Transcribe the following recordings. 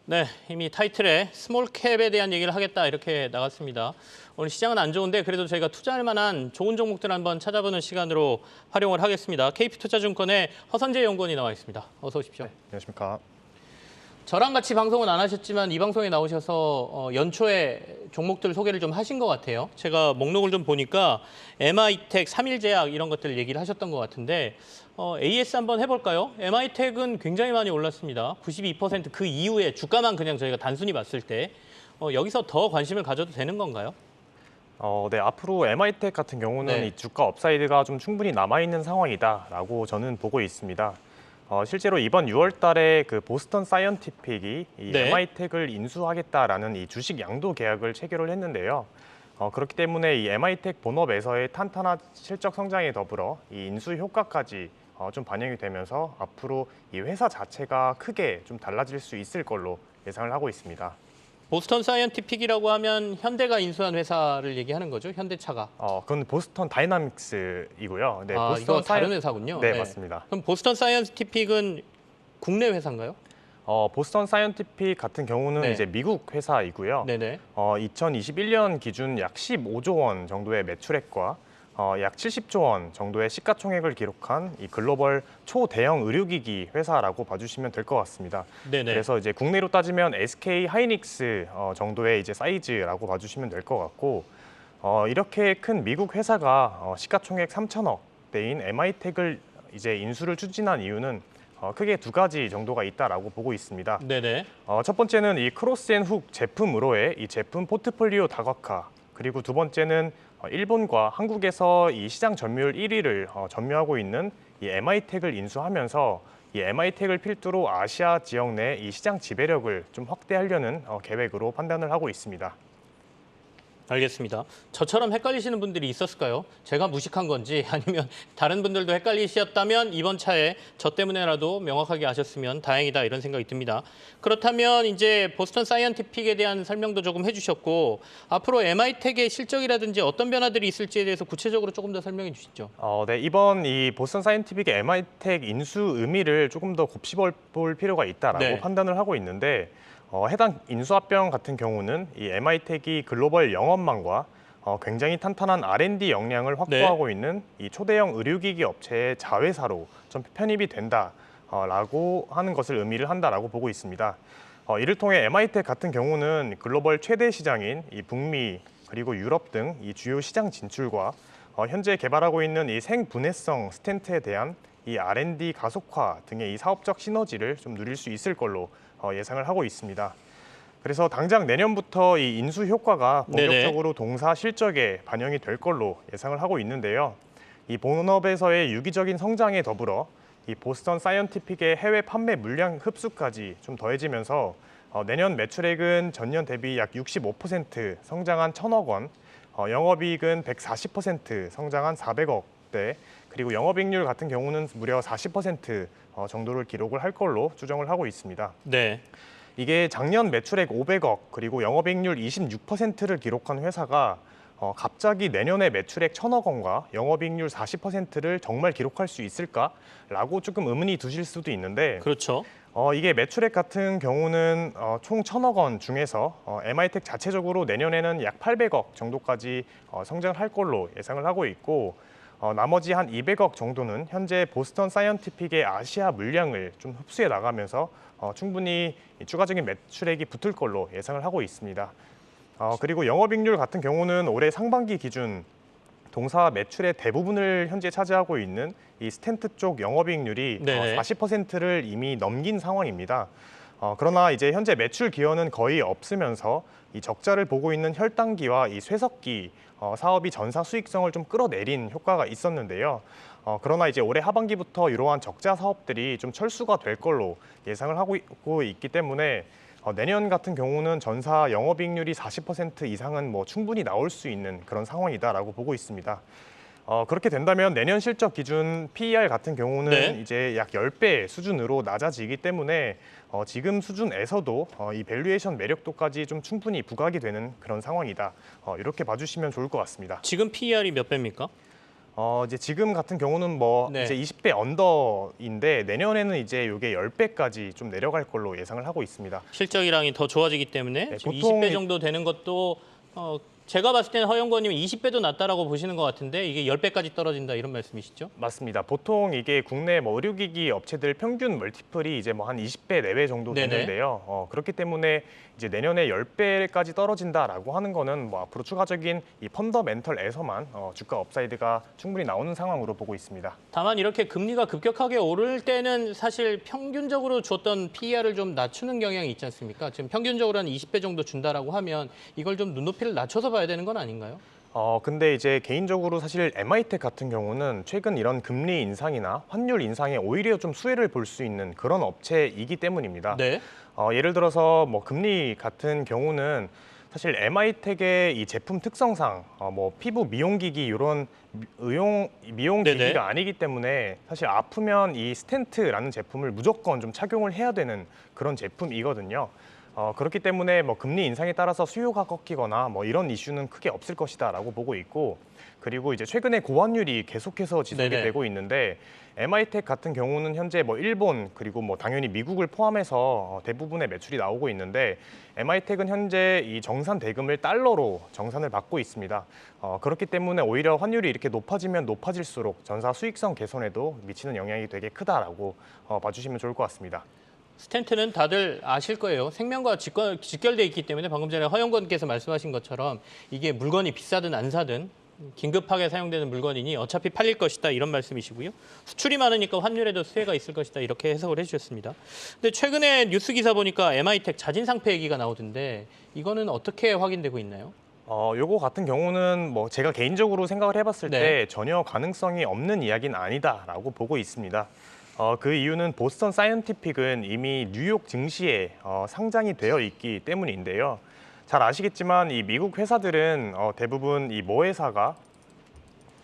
네, 이미 타이틀에 스몰캡에 대한 얘기를 하겠다 이렇게 나갔습니다. 오늘 시장은 안 좋은데 그래도 저희가 투자할 만한 좋은 종목들 한번 찾아보는 시간으로 활용을 하겠습니다. KP투자증권의 허선재 연구원이 나와 있습니다. 어서 오십시오. 네, 안녕하십니까. 저랑 같이 방송은 안 하셨지만 이 방송에 나오셔서 연초에 종목들 소개를 좀 하신 것 같아요. 제가 목록을 좀 보니까 MI텍, 삼일제약 이런 것들 얘기를 하셨던 것 같은데 AS 한번 해볼까요? MI텍은 굉장히 많이 올랐습니다. 92%그 이후에 주가만 그냥 저희가 단순히 봤을 때 여기서 더 관심을 가져도 되는 건가요? 네, 앞으로 MI텍 같은 경우는 네. 이 주가 업사이드가 좀 충분히 남아있는 상황이다라고 저는 보고 있습니다. 실제로 이번 6월 달에 그 보스턴 사이언티픽이 이 네. MI텍을 인수하겠다라는 이 주식 양도 계약을 체결을 했는데요. 그렇기 때문에 이 MI텍 본업에서의 탄탄한 실적 성장에 더불어 이 인수 효과까지 좀 반영이 되면서 앞으로 이 회사 자체가 크게 좀 달라질 수 있을 걸로 예상을 하고 있습니다. 보스턴 사이언티픽이라고 하면 현대가 인수한 회사를 얘기하는 거죠? 현대차가. 그건 보스턴 다이나믹스이고요. 네, 아, 이거 다른 회사군요. 네, 맞습니다. 그럼 보스턴 사이언티픽은 국내 회사인가요? 보스턴 사이언티픽 같은 경우는 네. 이제 미국 회사이고요. 네네. 2021년 기준 약 15조 원 정도의 매출액과 약 70조 원 정도의 시가총액을 기록한 이 글로벌 초대형 의료기기 회사라고 봐주시면 될 것 같습니다. 네네. 그래서 이제 국내로 따지면 SK 하이닉스 정도의 이제 사이즈라고 봐주시면 될 것 같고, 이렇게 큰 미국 회사가 시가총액 3천억대인 MI텍을 이제 인수를 추진한 이유는 크게 두 가지 정도가 있다라고 보고 있습니다. 네네. 첫 번째는 이 크로스앤훅 제품으로의 이 제품 포트폴리오 다각화, 그리고 두 번째는 일본과 한국에서 이 시장 점유율 1위를 점유하고 있는 이 MI텍을 인수하면서 이 MI텍을 필두로 아시아 지역 내 이 시장 지배력을 좀 확대하려는 계획으로 판단을 하고 있습니다. 알겠습니다. 저처럼 헷갈리시는 분들이 있었을까요? 제가 무식한 건지 아니면 다른 분들도 헷갈리셨다면 이번 차에 저 때문에라도 명확하게 아셨으면 다행이다 이런 생각이 듭니다. 그렇다면 이제 보스턴 사이언티픽에 대한 설명도 조금 해주셨고 앞으로 MI텍의 실적이라든지 어떤 변화들이 있을지에 대해서 구체적으로 조금 더 설명해 주시죠. 네, 이번 이 보스턴 사이언티픽의 MI텍 인수 의미를 조금 더 곱씹어 볼 필요가 있다라고 네. 판단을 하고 있는데, 해당 인수합병 같은 경우는 이 MI텍이 글로벌 영업망과 굉장히 탄탄한 R&D 역량을 확보하고 있는 이 초대형 의료기기 업체의 자회사로 좀 편입이 된다라고 하는 것을 의미를 한다라고 보고 있습니다. 이를 통해 MI텍 같은 경우는 글로벌 최대 시장인 이 북미 그리고 유럽 등 이 주요 시장 진출과 현재 개발하고 있는 이 생분해성 스텐트에 대한 이 R&D 가속화 등의 이 사업적 시너지를 좀 누릴 수 있을 걸로 예상을 하고 있습니다. 그래서 당장 내년부터 이 인수 효과가 본격적으로 동사 실적에 반영이 될 걸로 예상을 하고 있는데요. 이 본업에서의 유기적인 성장에 더불어 이 보스턴 사이언티픽의 해외 판매 물량 흡수까지 좀 더해지면서 내년 매출액은 전년 대비 약 65% 성장한 1,000억 원, 영업이익은 140% 성장한 400억대, 그리고 영업이익률 같은 경우는 무려 40% 정도를 기록을 할 걸로 추정을 하고 있습니다. 네. 이게 작년 매출액 500억 그리고 영업이익률 26%를 기록한 회사가 갑자기 내년에 매출액 1,000억 원과 영업이익률 40%를 정말 기록할 수 있을까라고 조금 의문이 드실 수도 있는데, 그렇죠. 이게 매출액 같은 경우는 총 1,000억 원 중에서 MI텍 자체적으로 내년에는 약 800억 정도까지 성장을 할 걸로 예상을 하고 있고, 나머지 한 200억 정도는 현재 보스턴 사이언티픽의 아시아 물량을 좀 흡수해 나가면서 충분히 추가적인 매출액이 붙을 걸로 예상을 하고 있습니다. 그리고 영업이익률 같은 경우는 올해 상반기 기준 동사 매출의 대부분을 현재 차지하고 있는 이 스텐트 쪽 영업이익률이 40%를 이미 넘긴 상황입니다. 그러나 이제 현재 매출 기여는 거의 없으면서 이 적자를 보고 있는 혈당기와 이 쇠석기 사업이 전사 수익성을 좀 끌어내린 효과가 있었는데요. 그러나 이제 올해 하반기부터 이러한 적자 사업들이 좀 철수가 될 걸로 예상을 하고 있기 때문에 내년 같은 경우는 전사 영업이익률이 40% 이상은 뭐 충분히 나올 수 있는 그런 상황이다라고 보고 있습니다. 그렇게 된다면 내년 실적 기준 PER 같은 경우는 이제 약 10배 수준으로 낮아지기 때문에 지금 수준에서도 이 밸류에이션 매력도까지 좀 충분히 부각이 되는 그런 상황이다. 이렇게 봐주시면 좋을 것 같습니다. 지금 PER이 몇 배입니까? 이제 지금 같은 경우는 뭐 네. 이제 20배 언더인데 내년에는 이제 이게 10배까지 좀 내려갈 걸로 예상을 하고 있습니다. 실적이랑이 더 좋아지기 때문에 네, 지금 보통 20배 정도 되는 것도 제가 봤을 때는 허영권님은 20배도 낮다라고 보시는 것 같은데 이게 10배까지 떨어진다 이런 말씀이시죠? 맞습니다. 보통 이게 국내 뭐 의료기기 업체들 평균 멀티플이 이제 뭐 한 20배 내외 정도 네네. 되는데요. 그렇기 때문에 이제 내년에 10배까지 떨어진다라고 하는 거는 뭐 앞으로 추가적인 이 펀더멘털에서만 주가 업사이드가 충분히 나오는 상황으로 보고 있습니다. 다만 이렇게 금리가 급격하게 오를 때는 사실 평균적으로 줬던 PER을 좀 낮추는 경향이 있지 않습니까? 지금 평균적으로 한 20배 정도 준다라고 하면 이걸 좀 눈높이를 낮춰서 봐야 되는 건 아닌가요? 근데 이제 개인적으로 사실 MI텍 같은 경우는 최근 이런 금리 인상이나 환율 인상에 오히려 좀 수혜를 볼 수 있는 그런 업체이기 때문입니다. 네. 예를 들어서 뭐 금리 같은 경우는 사실 MI텍의 이 제품 특성상 뭐 피부 미용기기 이런 미용기기가 네네. 아니기 때문에 사실 아프면 이 스텐트라는 제품을 무조건 좀 착용을 해야 되는 그런 제품이거든요. 그렇기 때문에 뭐 금리 인상에 따라서 수요가 꺾이거나 뭐 이런 이슈는 크게 없을 것이다라고 보고 있고, 그리고 이제 최근에 고환율이 계속해서 지속이 네네. 되고 있는데 MI텍 같은 경우는 현재 뭐 일본 그리고 뭐 당연히 미국을 포함해서 대부분의 매출이 나오고 있는데 MI텍은 현재 이 정산 대금을 달러로 정산을 받고 있습니다. 그렇기 때문에 오히려 환율이 이렇게 높아지면 높아질수록 전사 수익성 개선에도 미치는 영향이 되게 크다라고 봐주시면 좋을 것 같습니다. 스텐트는 다들 아실 거예요. 생명과 직결돼 있기 때문에 방금 전에 허영권께서 말씀하신 것처럼 이게 물건이 비싸든 안 사든 긴급하게 사용되는 물건이니 어차피 팔릴 것이다 이런 말씀이시고요. 수출이 많으니까 환율에도 수혜가 있을 것이다 이렇게 해석을 해주셨습니다. 근데 최근에 뉴스 기사 보니까 MI텍 자진 상폐 얘기가 나오던데 이거는 어떻게 확인되고 있나요? 요거 같은 경우는 뭐 제가 개인적으로 생각을 해봤을 네. 때 전혀 가능성이 없는 이야기는 아니다라고 보고 있습니다. 그 이유는 보스턴 사이언티픽은 이미 뉴욕 증시에 상장이 되어 있기 때문인데요. 잘 아시겠지만 이 미국 회사들은 대부분 이 모회사가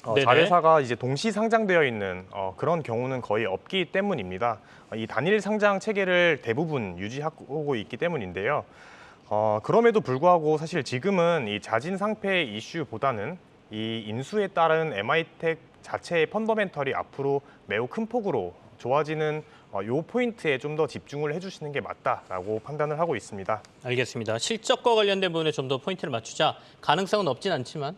네네. 자회사가 이제 동시 상장되어 있는 그런 경우는 거의 없기 때문입니다. 이 단일 상장 체계를 대부분 유지하고 있기 때문인데요. 그럼에도 불구하고 사실 지금은 이 자진 상폐 이슈보다는 이 인수에 따른 MI텍 자체의 펀더멘털이 앞으로 매우 큰 폭으로 좋아지는 요 포인트에 좀 더 집중을 해주시는 게 맞다라고 판단을 하고 있습니다. 알겠습니다. 실적과 관련된 부분에 좀 더 포인트를 맞추자. 가능성은 없진 않지만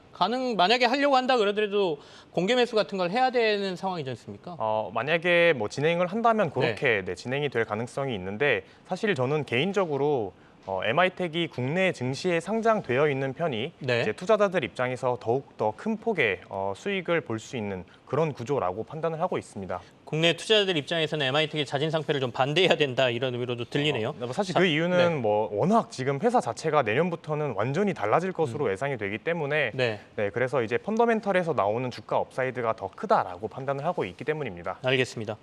만약에 하려고 한다 그러더라도 공개 매수 같은 걸 해야 되는 상황이지 않습니까? 만약에 뭐 진행을 한다면 그렇게 진행이 될 가능성이 있는데 사실 저는 개인적으로 MI텍이 국내 증시에 상장되어 있는 편이 네. 이제 투자자들 입장에서 더욱 더 큰 폭의 수익을 볼 수 있는 그런 구조라고 판단을 하고 있습니다. 국내 투자자들 입장에서는 MI텍의 자진 상폐를 좀 반대해야 된다 이런 의미로도 들리네요. 사실 그 이유는 네. 뭐 워낙 지금 회사 자체가 내년부터는 완전히 달라질 것으로 예상이 되기 때문에 네. 그래서 이제 펀더멘털에서 나오는 주가 업사이드가 더 크다라고 판단을 하고 있기 때문입니다. 알겠습니다.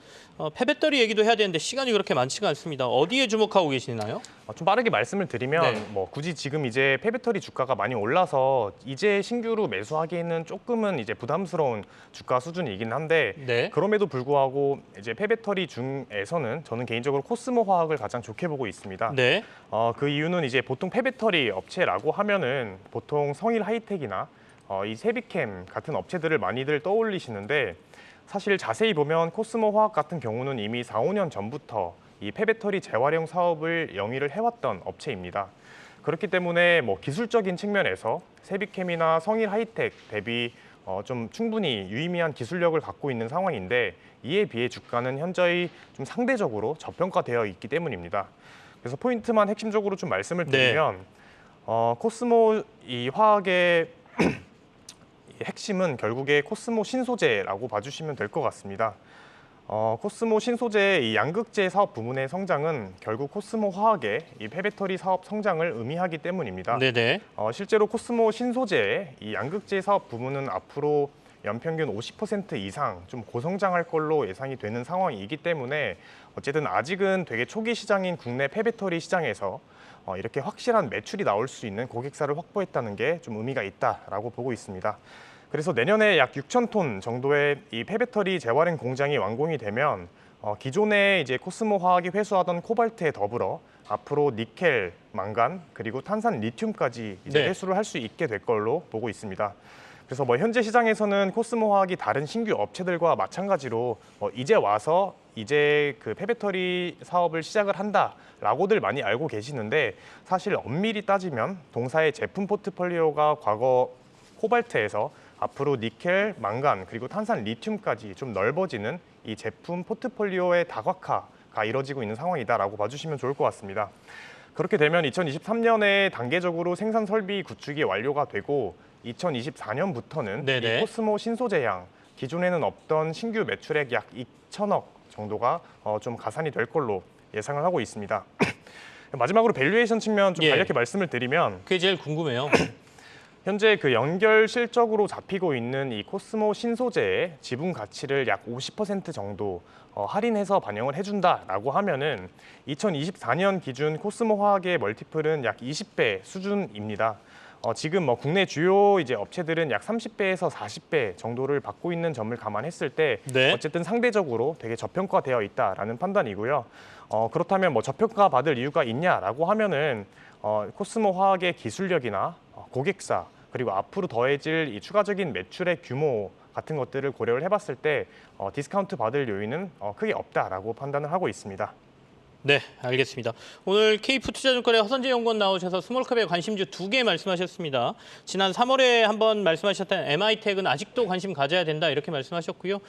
폐배터리 얘기도 해야 되는데 시간이 그렇게 많지가 않습니다. 어디에 주목하고 계시나요? 좀 빠르게 말씀을 드리면 네. 뭐 굳이 지금 이제 폐배터리 주가가 많이 올라서 이제 신규로 매수하기에는 조금은 이제 부담스러운 주가 수준이긴 한데 네. 그럼에도 불구하고 이제 폐배터리 중에서는 저는 개인적으로 코스모 화학을 가장 좋게 보고 있습니다. 네. 그 이유는 이제 보통 폐배터리 업체라고 하면은 보통 성일 하이텍이나 이 세비캠 같은 업체들을 많이들 떠올리시는데 사실 자세히 보면 코스모 화학 같은 경우는 이미 4, 5년 전부터 이 폐배터리 재활용 사업을 영위를 해왔던 업체입니다. 그렇기 때문에 뭐 기술적인 측면에서 세비캠이나 성일 하이텍 대비 좀 충분히 유의미한 기술력을 갖고 있는 상황인데 이에 비해 주가는 현저히 좀 상대적으로 저평가되어 있기 때문입니다. 그래서 포인트만 핵심적으로 좀 말씀을 드리면 코스모 이 화학의 핵심은 결국에 코스모 신소재라고 봐주시면 될 것 같습니다. 코스모 신소재의 이 양극재 사업 부문의 성장은 결국 코스모 화학의 이 폐배터리 사업 성장을 의미하기 때문입니다. 네네. 실제로 코스모 신소재의 이 양극재 사업 부문은 앞으로 연평균 50% 이상 좀 고성장할 걸로 예상이 되는 상황이기 때문에 어쨌든 아직은 되게 초기 시장인 국내 폐배터리 시장에서 이렇게 확실한 매출이 나올 수 있는 고객사를 확보했다는 게 좀 의미가 있다라고 보고 있습니다. 그래서 내년에 약 6천 톤 정도의 이 폐배터리 재활용 공장이 완공이 되면 기존에 이제 코스모 화학이 회수하던 코발트에 더불어 앞으로 니켈, 망간 그리고 탄산 리튬까지 이제 네. 회수를 할 수 있게 될 걸로 보고 있습니다. 그래서 뭐 현재 시장에서는 코스모화학이 다른 신규 업체들과 마찬가지로 이제 와서 이제 그 폐배터리 사업을 시작을 한다라고들 많이 알고 계시는데 사실 엄밀히 따지면 동사의 제품 포트폴리오가 과거 코발트에서 앞으로 니켈, 망간 그리고 탄산, 리튬까지 좀 넓어지는 이 제품 포트폴리오의 다각화가 이뤄지고 있는 상황이다라고 봐주시면 좋을 것 같습니다. 그렇게 되면 2023년에 단계적으로 생산 설비 구축이 완료가 되고 2024년부터는 네네. 이 코스모 신소재양 기존에는 없던 신규 매출액 약 2천억 정도가 좀 가산이 될 걸로 예상을 하고 있습니다. 마지막으로 밸류에이션 측면 좀 예. 간략히 말씀을 드리면 그게 제일 궁금해요. 현재 그 연결 실적으로 잡히고 있는 이 코스모 신소재의 지분 가치를 약 50% 정도 할인해서 반영을 해준다라고 하면은 2024년 기준 코스모 화학의 멀티플은 약 20배 수준입니다. 지금 뭐 국내 주요 이제 업체들은 약 30배에서 40배 정도를 받고 있는 점을 감안했을 때 네. 어쨌든 상대적으로 되게 저평가되어 있다라는 판단이고요. 그렇다면 뭐 저평가 받을 이유가 있냐라고 하면은 코스모 화학의 기술력이나 고객사 그리고 앞으로 더해질 이 추가적인 매출의 규모 같은 것들을 고려를 해봤을 때 디스카운트 받을 요인은 크게 없다라고 판단을 하고 있습니다. 네, 알겠습니다. 오늘 K푸투자증권의 허선재 연구원 나오셔서 스몰컵의 관심주 2개 말씀하셨습니다. 지난 3월에 한번 말씀하셨던 MI텍은 아직도 관심 가져야 된다 이렇게 말씀하셨고요.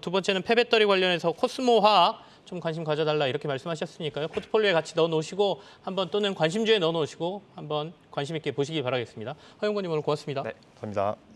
두 번째는 폐배터리 관련해서 코스모 화학 좀 관심 가져달라 이렇게 말씀하셨으니까요. 포트폴리오에 같이 넣어놓으시고 한번 또는 관심주에 넣어놓으시고 한번 관심 있게 보시기 바라겠습니다. 허 연구원님 오늘 고맙습니다. 네, 감사합니다.